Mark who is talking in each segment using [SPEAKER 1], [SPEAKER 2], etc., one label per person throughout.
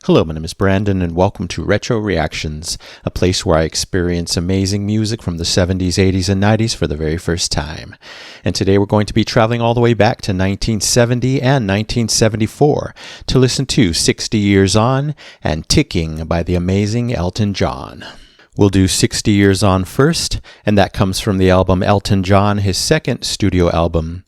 [SPEAKER 1] Hello, my name is Brandon, and welcome to Retro Reactions, a place where I experience amazing music from the 70s, 80s, and 90s for the very first time. And today we're going to be traveling all the way back to 1970 and 1974 to listen to 60 Years On and Ticking by the amazing Elton John. We'll do 60 Years On first, and that comes from the album Elton John, his second studio album.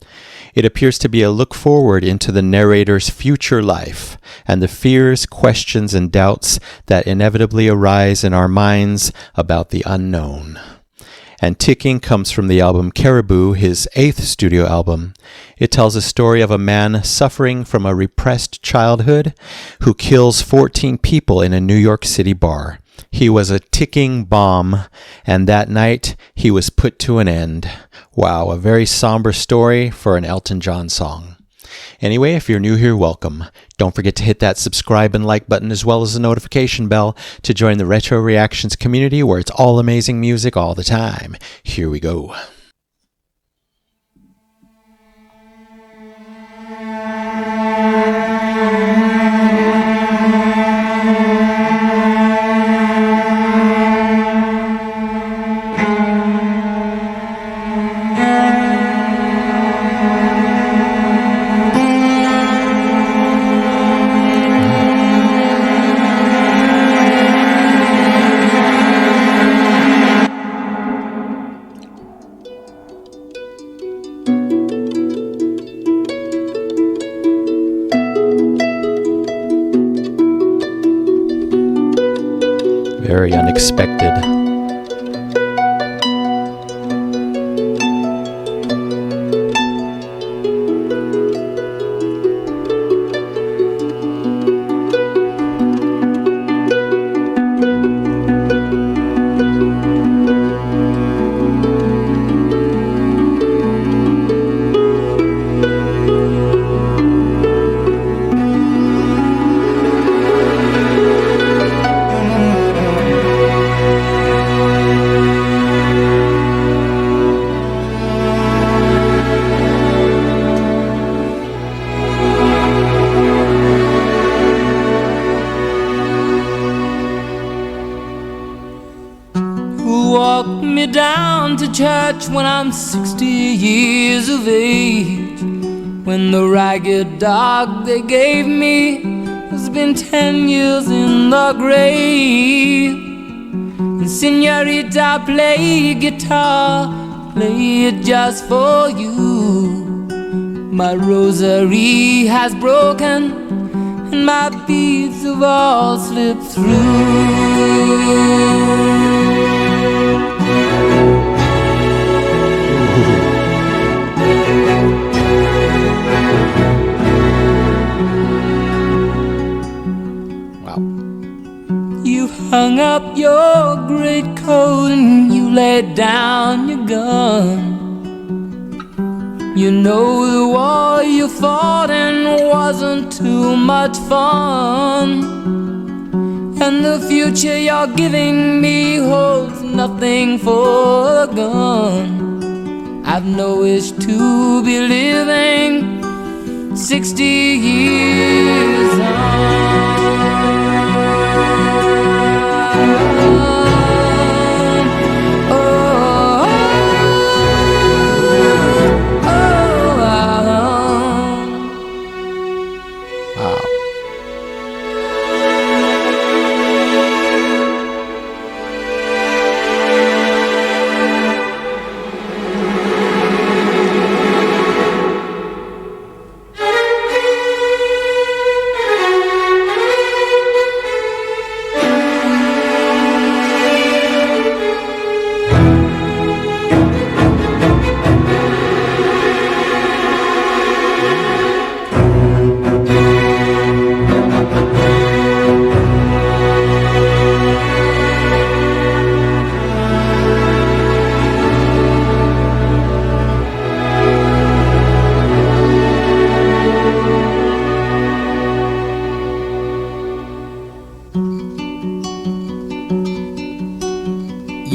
[SPEAKER 1] It appears to be a look forward into the narrator's future life and the fears, questions, and doubts that inevitably arise in our minds about the unknown. And Ticking comes from the album Caribou, his eighth studio album. It tells a story of a man suffering from a repressed childhood who kills 14 people in a New York City bar. He was a ticking bomb, and that night he was put to an end. Wow, a very somber story for an Elton John song. Anyway, if you're new here, welcome. Don't forget to hit that subscribe and like button as well as the notification bell to join the Retro Reactions community where it's all amazing music all the time. Here we go. Very unexpected.
[SPEAKER 2] Walk me down to church when I'm 60 years of age, when the ragged dog they gave me has been 10 years in the grave. And señorita, play guitar, play it just for you. My rosary has broken and my beads have all slipped through. You've hung up your great coat and you laid down your gun. You know the war you fought in wasn't too much fun, and the future you're giving me holds nothing for a gun. I've no wish to be living 60 years on.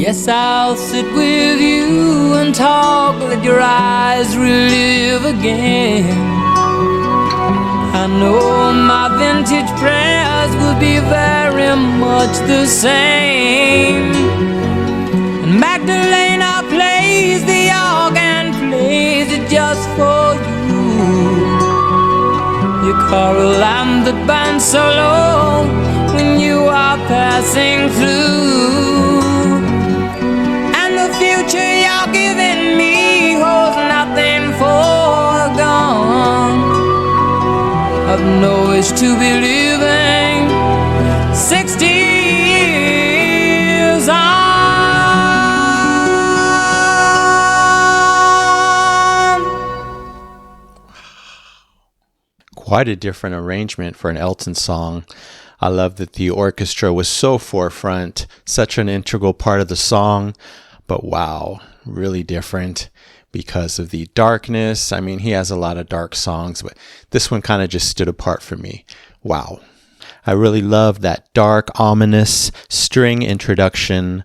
[SPEAKER 2] Yes, I'll sit with you and talk, let your eyes relive again. I know my vintage prayers will be very much the same. And Magdalena plays the organ, plays it just for you. You carol lamb that bands so low when you are passing through. And the future you're giving me holds nothing foregone. I've no wish to be living 60 years on.
[SPEAKER 1] Quite a different arrangement for an Elton song. I love that the orchestra was so forefront, such an integral part of the song, but wow, really different because of the darkness. I mean, he has a lot of dark songs, but this one kind of just stood apart for me. Wow. I really love that dark, ominous string introduction.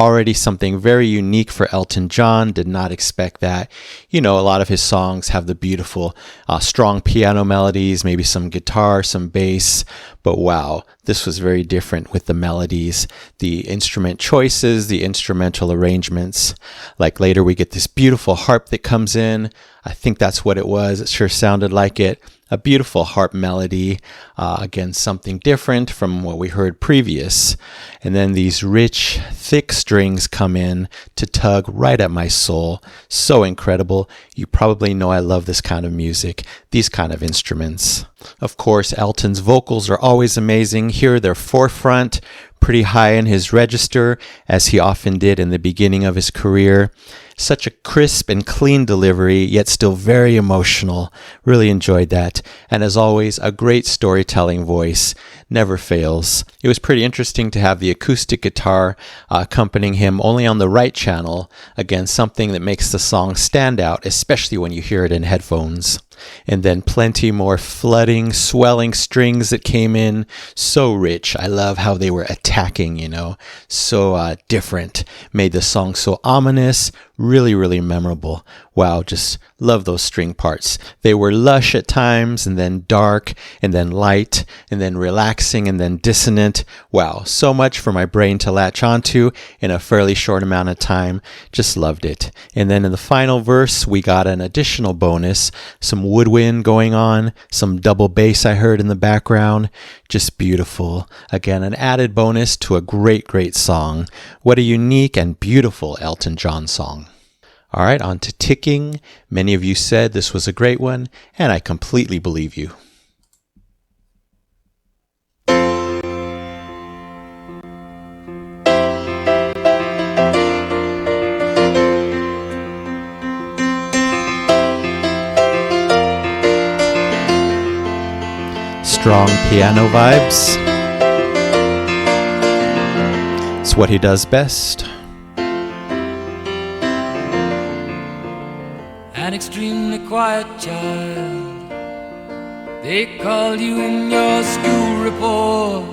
[SPEAKER 1] Already something very unique for Elton John. Did not expect that. You know, a lot of his songs have the beautiful, strong piano melodies, maybe some guitar, some bass. But wow, this was very different with the melodies, the instrument choices, the instrumental arrangements. Like later we get this beautiful harp that comes in. I think that's what it was. It sure sounded like it. A beautiful harp melody, again, something different from what we heard previous. And then these rich, thick strings come in to tug right at my soul. So incredible. You probably know I love this kind of music, these kind of instruments. Of course, Elton's vocals are always amazing. Here they're forefront, pretty high in his register, as he often did in the beginning of his career. Such a crisp and clean delivery, yet still very emotional. Really enjoyed that. And as always, a great storytelling voice. Never fails. It was pretty interesting to have the acoustic guitar accompanying him only on the right channel. Again, something that makes the song stand out, especially when you hear it in headphones. And then plenty more flooding, swelling strings that came in. So rich. I love how they were attacking, so different. Made the song so ominous. Really, really memorable. Wow, just love those string parts. They were lush at times, and then dark, and then light, and then relaxing, and then dissonant. Wow, so much for my brain to latch onto in a fairly short amount of time. Just loved it. And then in the final verse, we got an additional bonus, some woodwind going on, some double bass I heard in the background. Just beautiful. Again, an added bonus to a great, great song. What a unique and beautiful Elton John song. All right, on to Ticking. Many of you said this was a great one, and I completely believe you. Strong piano vibes. It's what he does best.
[SPEAKER 2] An extremely quiet child, they called you in your school report.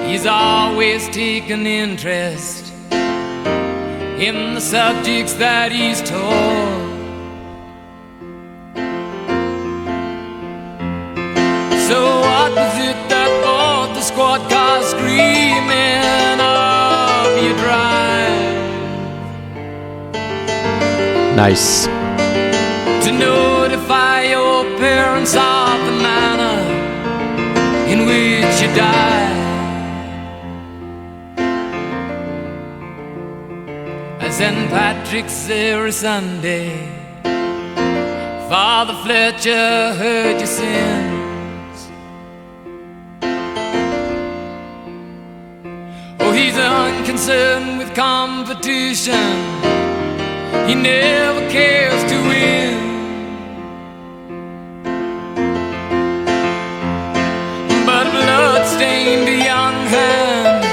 [SPEAKER 2] He's always taken interest in the subjects that he's taught. So what was it that brought the squad car screaming of your drive?
[SPEAKER 1] Nice.
[SPEAKER 2] To notify your parents of the manner in which you died. As St. Patrick's every Sunday, Father Fletcher heard your sins. Oh, he's unconcerned with competition. He never cares to win. But a blood-stained young hand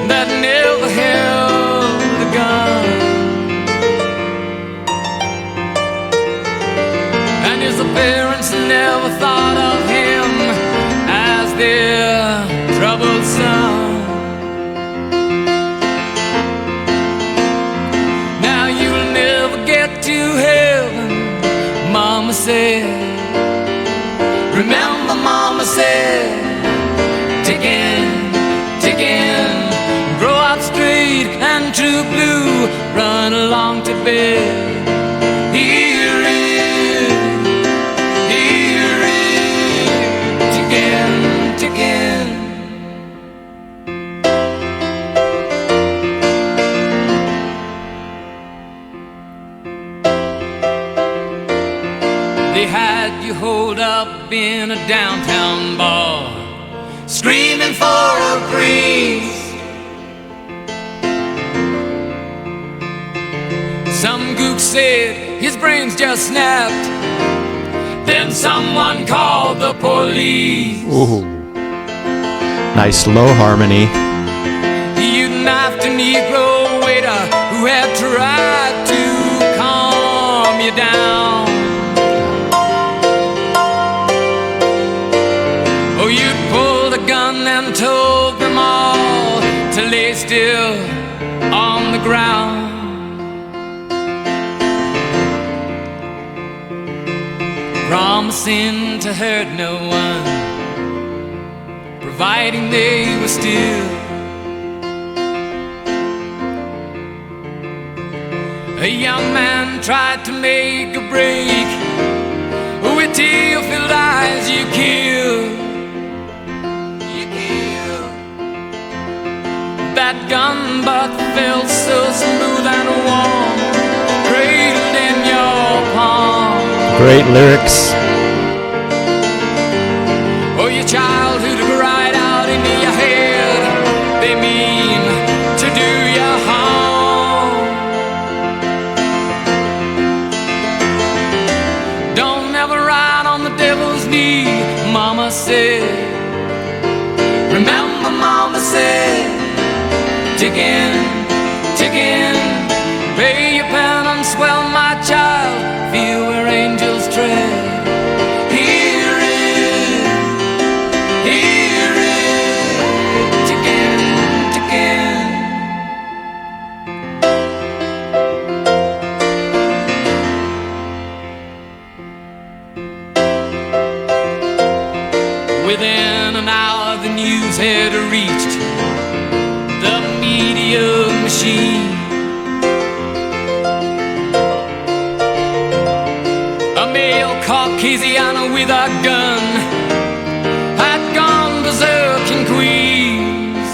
[SPEAKER 2] that never held a gun, and his parents never thought of him as their troubled son. To heaven said, remember mama said, ticking, ticking, grow up straight and true blue, run along to bed. Hear it, ticking, ticking. They had you hold up in a downtown bar, screaming for a priest. Some gook said his brains just snapped. Then someone called the police.
[SPEAKER 1] Ooh. Nice low harmony.
[SPEAKER 2] You knifed a Negro waiter who had tried to calm you down. Oh, you pulled a gun and told them all to lay still on the ground. Promising to hurt no one, providing they were still. A young man tried to make a break with tear-filled eyes. You killed that gun, but felt so smooth and warm, cradled in your palm.
[SPEAKER 1] Great lyrics.
[SPEAKER 2] Oh, your childhood cried out into your head. They mean to do you harm. Don't ever ride on the devil's knee, mama said. Remember mama said, ticking, ticking, pay your penance well, my child, feel where angels tread. Hear it, ticking, ticking. Within an hour the news had reached the media machine. A male Caucasian with a gun had gone berserk in Queens.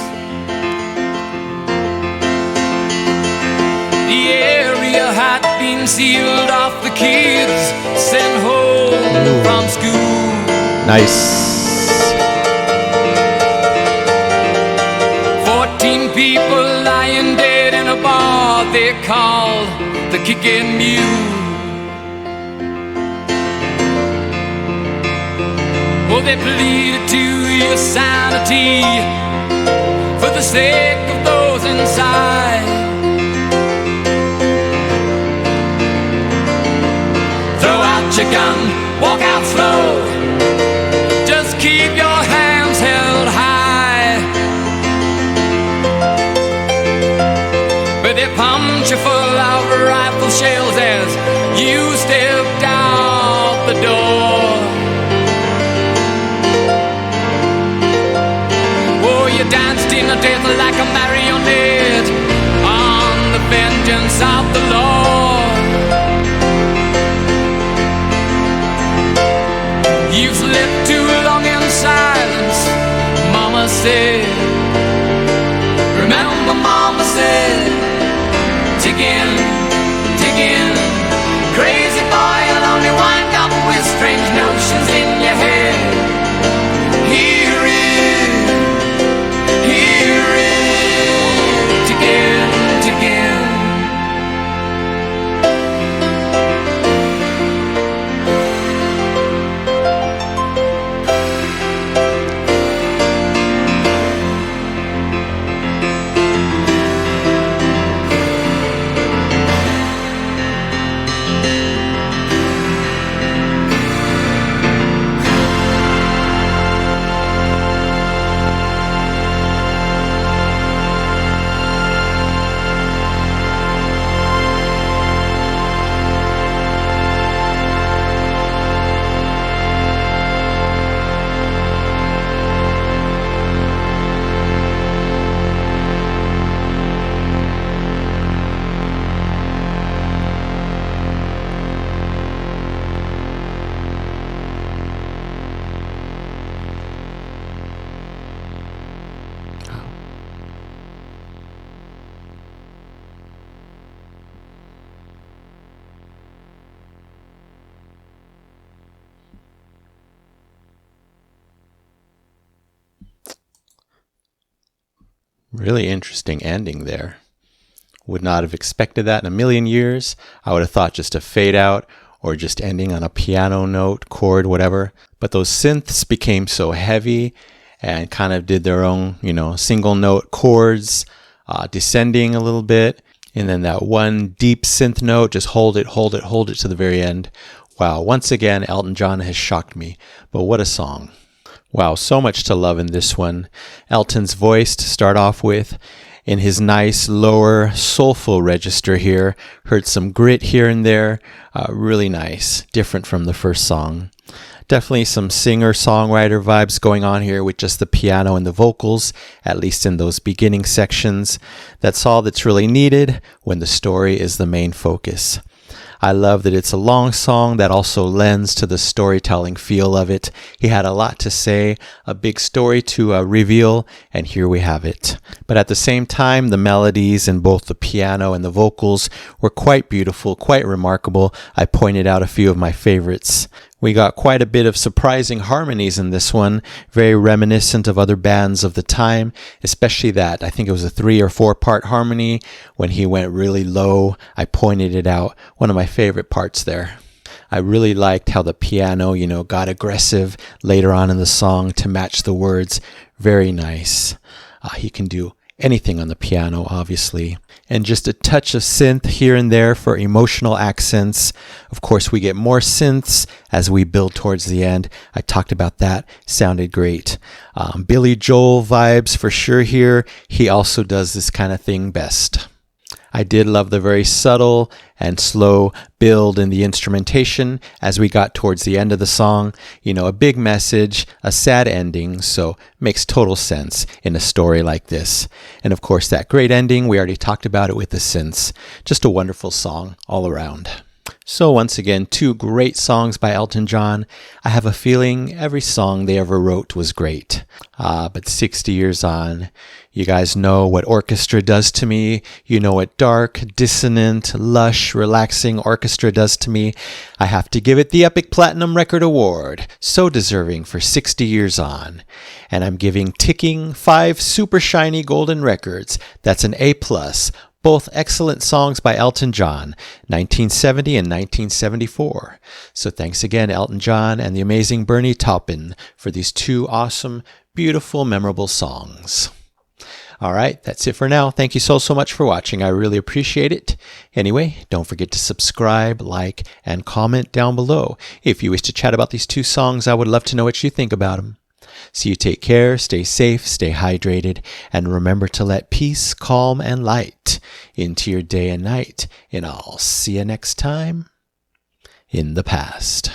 [SPEAKER 2] The area had been sealed off, the kids sent home from school.
[SPEAKER 1] Nice.
[SPEAKER 2] 14 people lying dead in a bar they called the Kicking Mule. Oh, they pleaded to your sanity for the sake of those inside. Throw out your gun, walk out slow, just keep your hands held high. But they pumped you full of rifle shells as you stepped out the door. Oh, you danced in the death like a marionette on the vengeance of the Lord. You've slept too long in silence, mama said. Remember mama said, ticking, ticking, crazy boy, you'll only wind up with strange notions in your head. Hear it, ticking, ticking.
[SPEAKER 1] Really interesting ending there. Would not have expected that in a million years. I would have thought just a fade out or just ending on a piano note, chord, whatever. But those synths became so heavy and kind of did their own, single note chords, descending a little bit. And then that one deep synth note, just hold it to the very end. Wow, once again, Elton John has shocked me. But what a song. Wow, so much to love in this one. Elton's voice to start off with, in his nice lower soulful register here. Heard some grit here and there. Really nice, different from the first song. Definitely some singer-songwriter vibes going on here with just the piano and the vocals, at least in those beginning sections. That's all that's really needed when the story is the main focus. I love that it's a long song that also lends to the storytelling feel of it. He had a lot to say, a big story to reveal, and here we have it. But at the same time, the melodies in both the piano and the vocals were quite beautiful, quite remarkable. I pointed out a few of my favorites. We got quite a bit of surprising harmonies in this one, very reminiscent of other bands of the time, especially that, I think it was a 3 or 4 part harmony. When he went really low, I pointed it out. One of my favorite parts there. I really liked how the piano, got aggressive later on in the song to match the words. Very nice. He can do anything on the piano, obviously. And just a touch of synth here and there for emotional accents. Of course, we get more synths as we build towards the end. I talked about that. Sounded great. Billy Joel vibes for sure here. He also does this kind of thing best. I did love the very subtle and slow build in the instrumentation as we got towards the end of the song. A big message, a sad ending, so makes total sense in a story like this. And of course, that great ending, we already talked about it with the synths. Just a wonderful song all around. So once again, 2 great songs by Elton John. I have a feeling every song they ever wrote was great. But 60 years on, you guys know what orchestra does to me. You know what dark, dissonant, lush, relaxing orchestra does to me. I have to give it the Epic Platinum Record Award. So deserving for 60 years on. And I'm giving Ticking 5 super shiny golden records. That's an A+. Both excellent songs by Elton John, 1970 and 1974. So thanks again, Elton John and the amazing Bernie Taupin, for these 2 awesome, beautiful, memorable songs. All right, that's it for now. Thank you so much for watching. I really appreciate it. Anyway, don't forget to subscribe, like, and comment down below. If you wish to chat about these 2 songs, I would love to know what you think about them. So you take care, stay safe, stay hydrated, and remember to let peace, calm, and light into your day and night. And I'll see you next time in the past.